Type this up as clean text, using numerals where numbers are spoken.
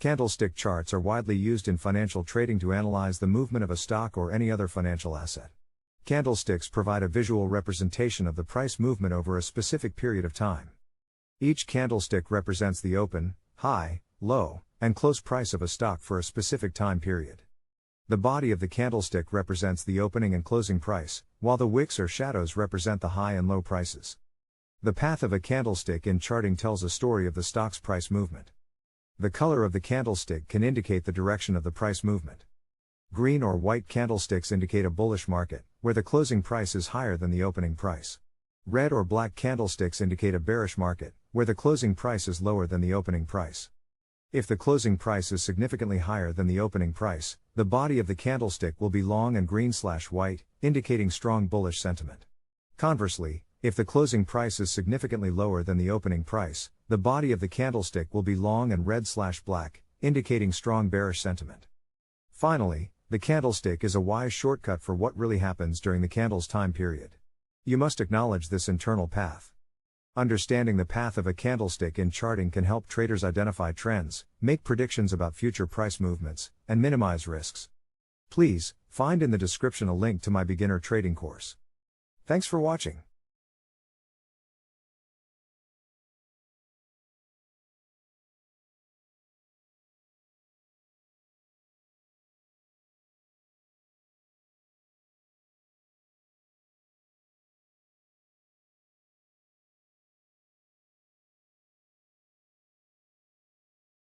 Candlestick charts are widely used in financial trading to analyze the movement of a stock or any other financial asset. Candlesticks provide a visual representation of the price movement over a specific period of time. Each candlestick represents the open, high, low, and close price of a stock for a specific time period. The body of the candlestick represents the opening and closing price, while the wicks or shadows represent the high and low prices. The path of a candlestick in charting tells a story of the stock's price movement. The color of the candlestick can indicate the direction of the price movement. Green or white candlesticks indicate a bullish market, where the closing price is higher than the opening price. Red or black candlesticks indicate a bearish market, where the closing price is lower than the opening price. If the closing price is significantly higher than the opening price, the body of the candlestick will be long and green/white, indicating strong bullish sentiment. Conversely, if the closing price is significantly lower than the opening price, the body of the candlestick will be long and red/black, indicating strong bearish sentiment. Finally, the candlestick is a wise shortcut for what really happens during the candle's time period. You must acknowledge this internal path. Understanding the path of a candlestick in charting can help traders identify trends, make predictions about future price movements, and minimize risks. Please, find in the description a link to my beginner trading course. Thanks for watching.